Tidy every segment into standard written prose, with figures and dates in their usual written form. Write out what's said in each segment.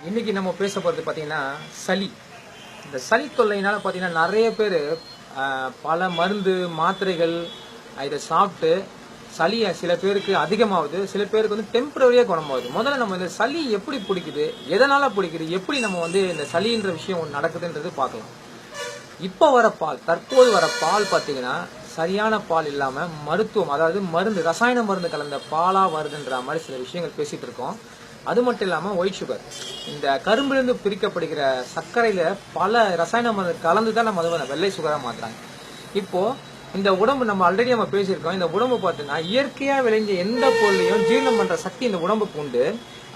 இன்னைக்கு நம்ம பேச போகிறது பார்த்தீங்கன்னா சளி. இந்த சளி தொல்லையினால பார்த்தீங்கன்னா நிறைய பேர் பல மருந்து மாத்திரைகள் இதை சாப்பிட்டு சளியை சில பேருக்கு அதிகமாகுது, சில பேருக்கு வந்து டெம்பரரியாக குணமாகுது. முதல்ல நம்ம இந்த சளி எப்படி பிடிக்குது, எதனால பிடிக்குது, எப்படி நம்ம வந்து இந்த சளின்ற விஷயம் ஒன்று நடக்குதுன்றது பார்க்கலாம். இப்போ வர பால், தற்போது வர பால் பார்த்தீங்கன்னா சரியான பால் இல்லாமல் மருத்துவம், அதாவது மருந்து, ரசாயன மருந்து கலந்த பாலாக வருதுன்ற மாதிரி சில விஷயங்கள் பேசிகிட்டு இருக்கோம். அது மட்டும் இல்லாமல் ஒயிட் சுகர், இந்த கரும்பிலிருந்து பிரிக்கப்படுகிற சர்க்கரையில் பல ரசாயன மருந்து கலந்து தான் நம்ம அதை வெள்ளை சுகராக மாற்றுறாங்க. இப்போது இந்த உடம்பு, நம்ம ஆல்ரெடி நம்ம பேசியிருக்கோம், இந்த உடம்பு பார்த்தீங்கன்னா இயற்கையாக விளைஞ்ச எந்த பொருளையும் ஜீரணம் பண்ணுற சக்தி இந்த உடம்புக்கு உண்டு.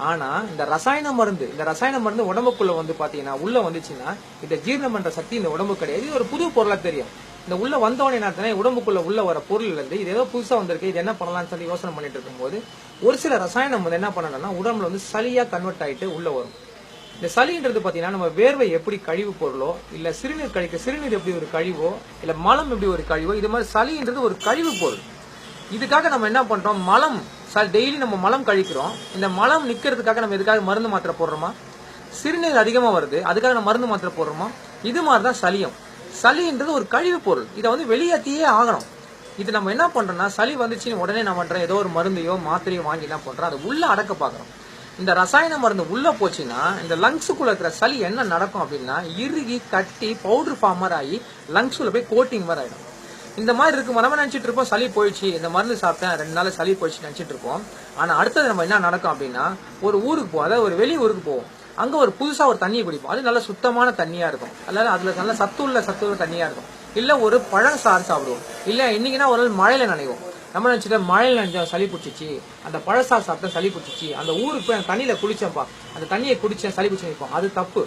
ஆனால் இந்த ரசாயன மருந்து உடம்புக்குள்ளே வந்து பார்த்தீங்கன்னா உள்ளே வந்துச்சுன்னா இதை ஜீரணம் பண்ணுற சக்தி இந்த உடம்பு கிடையாது. இது ஒரு புது பொருளாக தெரியும். இந்த உள்ள வந்தவனே என்ன உடம்புக்குள்ள உள்ள வர பொருள் இருந்து இது ஏதோ புதுசா வந்திருக்கு, இது என்ன பண்ணலாம்னு சொல்லி யோசனை பண்ணிட்டு இருக்கும்போது ஒரு சில ரசாயனம் வந்து என்ன பண்ணணும்னா உடம்புல வந்து சளியா கன்வெர்ட் ஆயிட்டு உள்ள வரும். இந்த சளின்றது பாத்தீங்கன்னா நம்ம வேர்வை எப்படி கழிவு பொருளோ, இல்ல சிறுநீர் எப்படி ஒரு கழிவோ, இல்ல மலம் எப்படி ஒரு கழிவோ, இது மாதிரி சளின்றது ஒரு கழிவு பொருள். இதுக்காக நம்ம என்ன பண்றோம், மலம் டெய்லி நம்ம மலம் கழிக்கிறோம். இந்த மலம் நிக்கிறதுக்காக நம்ம எதுக்காக மருந்து மாத்திரை போடுறோமா? சிறுநீர் அதிகமா வருது, அதுக்காக நம்ம மருந்து மாத்திரை போடுறோமா? இது மாதிரிதான் சளியும். சளின்றது ஒரு கழிவு பொருள், இதை வந்து வெளியேற்றியே ஆகணும். இது நம்ம என்ன பண்றோம்னா சளி வந்துச்சுன்னு உடனே நான் பண்றேன் ஏதோ ஒரு மருந்தையோ மாத்திரையோ வாங்கி என்ன பண்றோம், அதை உள்ள அடக்க பாக்குறோம். இந்த ரசாயன மருந்து உள்ள போச்சுன்னா இந்த லங்ஸுக்குள்ள இருக்கிற சளி என்ன நடக்கும் அப்படின்னா இறுகி கட்டி பவுடர் ஃபார்மர் ஆகி லங்ஸுக்குள்ள போய் கோட்டிங் மாதிரி ஆயிடும். இந்த மாதிரி இருக்கும் நம்ம நினைச்சிட்டு இருப்போம் சளி போயிடுச்சு, இந்த மருந்து சாப்பிட்டேன் 2 நாள் சளி போயிடுச்சு நினைச்சிட்டு இருப்போம். ஆனா அடுத்தது நம்ம என்ன நடக்கும் அப்படின்னா ஒரு ஊருக்கு போவோம், அதாவது ஒரு வெளி ஊருக்கு போவோம். அங்க ஒரு புதுசா ஒரு தண்ணியை குடிப்போம், அது நல்ல சுத்தமான தண்ணியா இருக்கும், அதாவது அதுல நல்ல சத்துள்ள தண்ணியா இருக்கும். இல்ல ஒரு பழம் சாறு சாப்பிடுவோம், இல்ல இன்னைக்குன்னா ஒரு நாள் மழையில நினைவோம். நம்ம நினைச்சிட்டு மழையில நினைச்சோம் சளி பிடிச்சிச்சு, அந்த பழசாறு சாப்பிட்டா சளி பிடிச்சிச்சு, அந்த ஊருக்கு போய் அந்த தண்ணியில குளிச்சேன்ப்பா, அந்த தண்ணியை குடிச்சேன் சளி பிடிச்சு நிற்போம். அது தப்பு.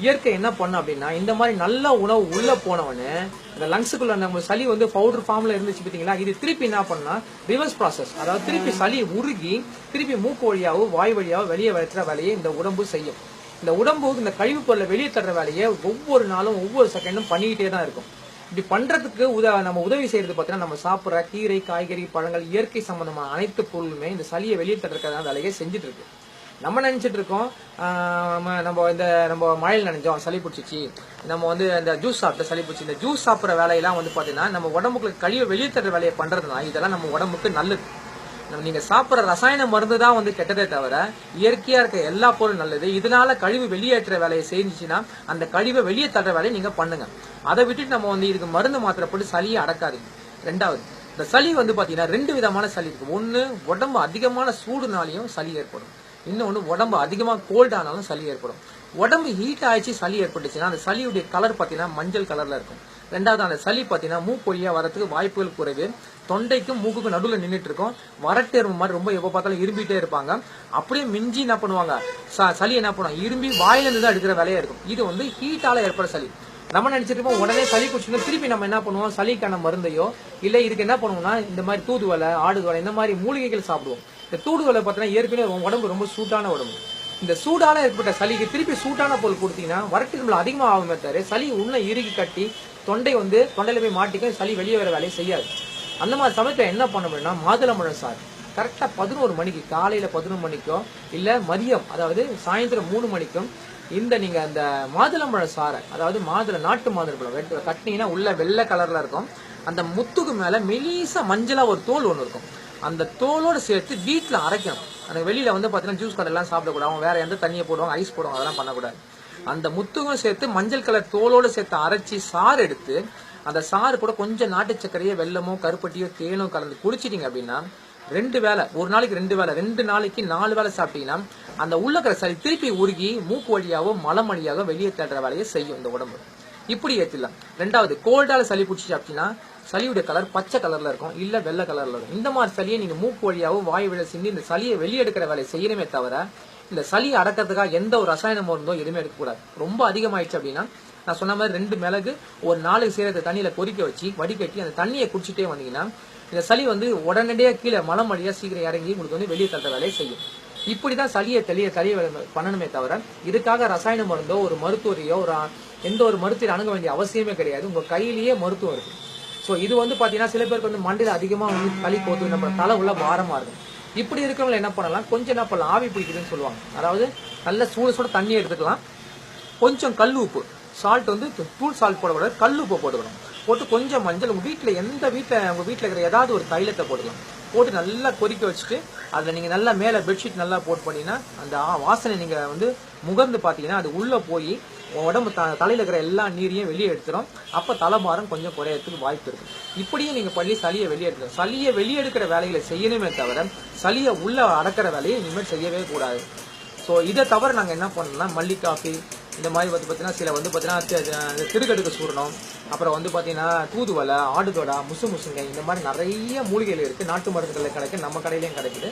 இயற்கை என்ன பண்ண அப்படின்னா இந்த மாதிரி நல்ல உணவு உள்ள போனவனு இந்த லங்ஸுக்குள்ள நம்ம சளி வந்து பவுடர் ஃபார்ம்ல இருந்துச்சு பார்த்தீங்களா, இது திருப்பி என்ன பண்ணா ரிவர்ஸ் ப்ராசஸ், அதாவது திருப்பி சளி உருகி திருப்பி மூக்கு வழியாவோ வாய் வழியாவோ வெளியே வைக்கிற வேலையை இந்த உடம்பு செய்யும். இந்த உடம்பு இந்த கழிவு பொருளை வெளியே தர்ற வேலையை ஒவ்வொரு நாளும் ஒவ்வொரு செகண்டும் பண்ணிக்கிட்டே தான் இருக்கும். இப்படி பண்றதுக்கு நம்ம உதவி செய்யறது பார்த்தீங்கன்னா நம்ம சாப்பிட்ற கீரை, காய்கறி, பழங்கள், இயற்கை சம்பந்தமான அனைத்து பொருளுமே இந்த சளியை வெளியே தர்றதுக்கான வேலையை செஞ்சுட்டு இருக்கு. நம்ம நினைச்சிட்டு இருக்கோம் நம்ம மழையில் நினைச்சோம் சளி பிடிச்சிச்சு, நம்ம வந்து இந்த ஜூஸ் சாப்பிட்ட சளி பிடிச்சி, இந்த ஜூஸ் சாப்பிட்ற வேலையெல்லாம் வந்து பாத்தீங்கன்னா நம்ம உடம்புக்கு கழிவை வெளியே தர்ற வேலையை பண்றதுனா இதெல்லாம் நம்ம உடம்புக்கு நல்லது. நீங்க சாப்பிட்ற ரசாயன மருந்து தான் வந்து கெட்டதே தவிர இயற்கையா இருக்க எல்லா பொருளும் நல்லது. இதனால கழிவு வெளியேற்ற வேலையை செஞ்சுச்சுன்னா அந்த கழிவை வெளியே தர்ற வேலையை நீங்க பண்ணுங்க. அதை விட்டுட்டு நம்ம வந்து இதுக்கு மருந்து மாத்திரை போட்டு சளியை அடக்காதீங்க. ரெண்டாவது, இந்த சளி வந்து பாத்தீங்கன்னா 2 விதமான சளி இருக்கு. ஒன்னு உடம்பு அதிகமான சூடுனாலையும் சளி ஏற்படும், இன்னொன்னு உடம்பு அதிகமா கோல்ட் ஆனாலும் சளி ஏற்படும். உடம்பு ஹீட் ஆயிடுச்சு சளி ஏற்பட்டுச்சுன்னா அந்த சளியுடைய கலர் பாத்தீங்கன்னா மஞ்சள் கலர்ல இருக்கும். ரெண்டாவது, அந்த சளி பாத்தீங்கன்னா மூக்கு வழியா வரதுக்கு வாய்ப்புகள் குறைவு, தொண்டைக்கும் மூக்குக்கும் நடுவில் நின்றுட்டு இருக்கும், வறட்டு எறும்பு மாதிரி ரொம்ப எப்ப பார்த்தாலும் இரும்பிட்டே இருப்பாங்க. அப்படியே மிஞ்சி என்ன பண்ணுவாங்க, சளி என்ன பண்ணுவாங்க, இரும்பி வாயில இருந்து தான் எடுக்கிற வேலையா இருக்கும். இது வந்து ஹீட்டால ஏற்பட சளி. நம்ம நினைச்சிருப்போம் உடனே சளி குடிச்சுன்னா திருப்பி நம்ம என்ன பண்ணுவோம், சளிக்கான மருந்தையோ இல்ல இதுக்கு என்ன பண்ணுவோம்னா இந்த மாதிரி தூதுவலை, ஆடுதுவலை, இந்த மாதிரி மூலிகைகள் சாப்பிடுவோம். இந்த தூதுவலை பார்த்தீங்கன்னா ஏற்கனவே உடம்பு ரொம்ப சூட்டான உடம்பு. இந்த சூடால ஏற்பட்ட சளிக்கு திருப்பி சூட்டான பொருள் கொடுத்தீங்கன்னா வறட்டு நம்மள அதிகமாக ஆகுமே தவிர சளி உள்ள இறுகி கட்டி தொண்டையில போய் மாட்டிக்க சளி வெளியே வர வேலையை செய்யாது. அந்த மாதிரி சமயத்தில் என்ன பண்ண முடியும்னா மாதுளம்பழம் சாறு கரெக்டா 11 மணிக்கு, காலையில 11 மணிக்கோ இல்ல மதியம் அதாவது சாயந்தரம் 3 மணிக்கும் நீங்க அந்த மாதுளம்பழம் சாறை, அதாவது நாட்டு மாதுளம்பழம் கட்டினீங்கன்னா உள்ள வெள்ளை கலர்ல இருக்கும், அந்த முத்துக்கு மேல மெலிசா மஞ்சளா ஒரு தோல் ஒன்று இருக்கும், அந்த தோலோடு சேர்த்து வீட்டுல அரைக்கணும். அந்த வெளியில வந்து பாத்தீங்கன்னா ஜூஸ் கடையெல்லாம் சாப்பிடக்கூடாது, அவங்க வேற எந்த தண்ணியை போடுவாங்க, ஐஸ் போடுவாங்க, அதெல்லாம் பண்ணக்கூடாது. அந்த முத்துக்கும் சேர்த்து மஞ்சள் கலர் தோலோடு சேர்த்து அரைச்சி சாறு எடுத்து அந்த சாறு கூட கொஞ்சம் நாட்டு சர்க்கரையோ வெல்லமோ கருப்பட்டியோ தேனோ கலந்து குடிச்சிட்டீங்க அப்படின்னா 2 வேளை, ஒரு நாளைக்கு 2 வேளை, 2 நாளைக்கு 4 வேளை சாப்பிட்டீங்கன்னா அந்த உள்ளக்கிற சளி திருப்பி உருகி மூக்கு வழியாவோ மலம் வழியாவோ வெளியே தள்ளுற வேலையை செய்யும் இந்த உடம்பு. இப்படி ஏற்றிடலாம். ரெண்டாவது, கோல்டால சளி பிடிச்சி சாப்பிட்டீங்கன்னா சளியுடைய கலர் பச்சை கலர்ல இருக்கும், இல்ல வெள்ளை கலர்ல இருக்கும். இந்த மாதிரி சளியை நீங்க மூக்கு வழியாவோ வாய் வழியா சிந்தி இந்த சளியை வெளியெடுக்கிற வேலையை செய்யணுமே தவிர இந்த சளியை அடக்கிறதுக்காக எந்த ஒரு ரசாயன மருந்தோ எதுவுமே எடுக்கக்கூடாது. ரொம்ப அதிகமாயிடுச்சு அப்படின்னா நான் சொன்ன மாதிரி 2 மிளகு ஒரு 4 சீரகத்தை தண்ணியில கொதிக்க வச்சு வடிகட்டி அந்த தண்ணியை குடிச்சிட்டே வந்தீங்கன்னா இந்த சளி வந்து உடனடியாக கீழே மலம் வழியா சீக்கிரம் இறங்கி உங்களுக்கு வந்து வெளியே தள்ளுற வேலையை செய்யும். இப்படிதான் சளியை பண்ணணுமே தவிர இதுக்காக ரசாயன மருந்தோ ஒரு மருத்துவரையோ எந்த ஒரு மருத்துவரை அணுக வேண்டிய அவசியமே கிடையாது. உங்க கையிலேயே மருத்துவம் இருக்கு. ஸோ இது வந்து பாத்தீங்கன்னா சில பேருக்கு வந்து மண்டையில அதிகமா வந்து சளி போத்து நம்ம தலை உள்ள பாரமா இருக்கும். இப்படி இருக்கிறவங்க என்ன பண்ணலாம், கொஞ்சம் என்ன பண்ணலாம், ஆவி பிடிக்குதுன்னு சொல்லுவாங்க. அதாவது நல்ல சூட தண்ணி எடுத்துக்கலாம், கொஞ்சம் கல் உப்பு, சால்ட் வந்து தூள் சால்ட் போடக்கூடாது, கல் உப்பு போட்டுக்கணும். போட்டு கொஞ்சம் மஞ்சள், உங்க வீட்டில் உங்க வீட்டில் இருக்கிற ஏதாவது ஒரு தைலத்தை போட்டுக்கலாம். போட்டு நல்லா கொதிக்க வச்சுட்டு அதில் நீங்கள் நல்லா மேலே பெட்ஷீட் நல்லா போட்டு பண்ணீங்கன்னா அந்த வாசனை நீங்கள் வந்து முகர்ந்து பார்த்தீங்கன்னா அது உள்ளே போய் உடம்பு தலையில் இருக்கிற எல்லா நீரையும் வெளியே எடுத்துரும். அப்போ தலைபாரம் கொஞ்சம் குறையறதுக்கு வாய்ப்பு இருக்கு. இப்படியும் நீங்கள் பண்ணி சளியை வெளியே எடுக்கணும். சளியை வெளியே எடுக்கிற வேலைகளை செய்யணுமே தவிர சளியை உள்ள அடக்கிற வேலையை இனிமேல் செய்யவே கூடாது. ஸோ இதை தவிர நாங்கள் என்ன பண்ணோம்னா மல்லி காஃபி இந்த மாதிரி வந்து பார்த்தீங்கன்னா சில வந்து பார்த்தீங்கன்னா திருக்கடுக்கு சூரணம், அப்புறம் வந்து பார்த்தீங்கன்னா தூதுவலை, ஆடுதொடா, முசுங்க, இந்த மாதிரி நிறைய மூலிகைகள் இருக்குது. நாட்டு மருந்துகளில் கிடைக்கும், நம்ம கடையிலையும் கிடைக்குது.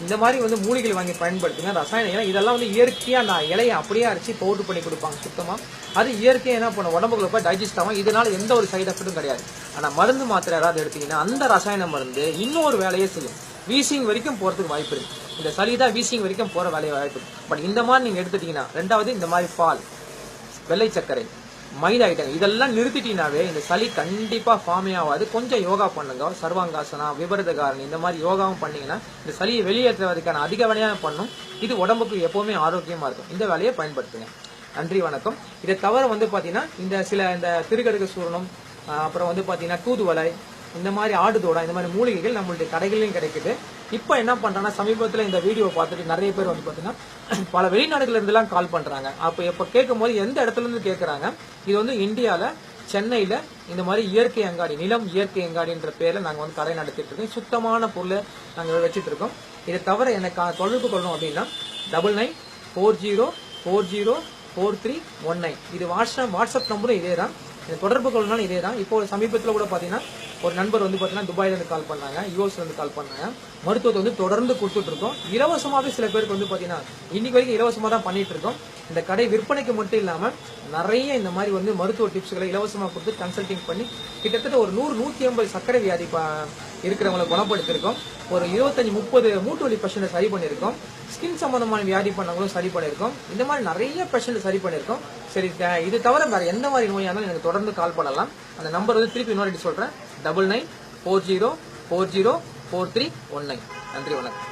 இந்த மாதிரி வந்து மூலிகைகள் வாங்கி பயன்படுத்துங்க. ரசாயனம் ஏன்னா இதெல்லாம் வந்து இயற்கையாக அந்த இலையை அப்படியே அரைச்சி பவுடர் பண்ணி கொடுப்பாங்க சுத்தமாக. அது இயற்கையாக என்ன பண்ண உடம்புக்குள்ள போய் டைஜஸ்ட் ஆகும். இதனால எந்த ஒரு சைட் எஃபெக்டும் கிடையாது. ஆனால் மருந்து மாத்திரை ஏதாவது எடுத்தீங்கன்னா அந்த ரசாயன மருந்து இன்னொரு வேலையே செய்யும். வீசிங் வரைக்கும் போகிறதுக்கு வாய்ப்பு இருக்கு. இந்த சளி தான் வீசிங் வரைக்கும் போகிற வேலையை வாய்ப்பு இருக்கு. பட் இந்த மாதிரி நீங்கள் எடுத்துட்டீங்கன்னா, ரெண்டாவது இந்த மாதிரி பால், வெள்ளை சர்க்கரை, மைதா ஐட்டங்கள் இதெல்லாம் நிறுத்திட்டீங்கன்னாவே இந்த சளி கண்டிப்பாக ஃபார்மே ஆகாது. கொஞ்சம் யோகா பண்ணுங்க, சர்வாங்காசனா, விபரதகாரணி இந்த மாதிரி யோகாவும் பண்ணீங்கன்னா இந்த சளியை வெளியேற்றுவதற்கான அதிக வேலையாக பண்ணும். இது உடம்புக்கு எப்பவுமே ஆரோக்கியமாக இருக்கும். இந்த வேலையை பயன்படுத்துங்க. நன்றி, வணக்கம். இதை தவிர வந்து பார்த்தீங்கன்னா இந்த திருக்கடுக்கு சூரணம், அப்புறம் வந்து பார்த்தீங்கன்னா தூதுவலை, இந்த மாதிரி ஆடுதோடா, இந்த மாதிரி மூலிகைகள் நம்மளுடைய கடைகளிலும் கிடைக்குது. இப்போ என்ன பண்றாங்கன்னா சமீபத்தில் இந்த வீடியோ பார்த்துட்டு நிறைய பேர் வந்து பார்த்தீங்கன்னா பல வெளிநாடுகள் இருந்தெல்லாம் கால் பண்றாங்க. அப்போ இப்போ கேட்கும்போது எந்த இடத்துல இருந்து கேட்கறாங்க, இது வந்து இந்தியாவில் சென்னையில் இந்த மாதிரி இயற்கை அங்காடி, நிலம் இயற்கை அங்காடின்ற பேரில் நாங்கள் வந்து கடை நடத்திட்டு இருக்கோம். சுத்தமான பொருளை நாங்கள் வச்சுட்டு இருக்கோம். இதை தவிர எனக்கு தொடர்பு கொள்ளணும் அப்படின்னா 9940404319 இது வாட்ஸ்அப் நம்பரும் இதே தான். தொடர்பு கொள்ளனாலும் இதே தான். இப்போ சமீபத்தில் கூட பார்த்தீங்கன்னா ஒரு நண்பர் வந்து பார்த்தீங்கன்னா துபாயிலேருந்து கால் பண்ணாங்க, யூஎஸ்லேருந்து கால் பண்ணாங்க. மருத்துவத்தை வந்து தொடர்ந்து கொடுத்துட்டு இருக்கோம். இலவசமாகவே சில பேருக்கு வந்து பார்த்தீங்கன்னா இன்னைக்கு வரைக்கும் இலவசமாக தான் பண்ணிட்டு இருக்கோம். இந்த கடை விற்பனைக்கு மட்டும் இல்லாமல் நிறைய இந்த மாதிரி வந்து மருத்துவ டிப்ஸ்களை இலவசமாக கொடுத்து கன்சல்டிங் பண்ணி கிட்டத்தட்ட ஒரு 100-150 சர்க்கரை வியாதி இருக்கிறவங்களை குணப்படுத்திருக்கோம். ஒரு 25-30 மூட்டு வலி பேஷண்ட்டை சரி பண்ணியிருக்கோம். ஸ்கின் சம்பந்தமான வியாதி பண்ணவங்களும் சரி பண்ணியிருக்கோம். இந்த மாதிரி நிறைய பேஷண்ட் சரி பண்ணியிருக்கோம். சரி, இது தவிர வேற எந்த மாதிரி நோயாக இருந்தாலும் எனக்கு தொடர்ந்து கால் பண்ணலாம். அந்த நம்பர் வந்து திருப்பி இன்னொரு சொல்றேன், 9940404319. நன்றி, வணக்கம்.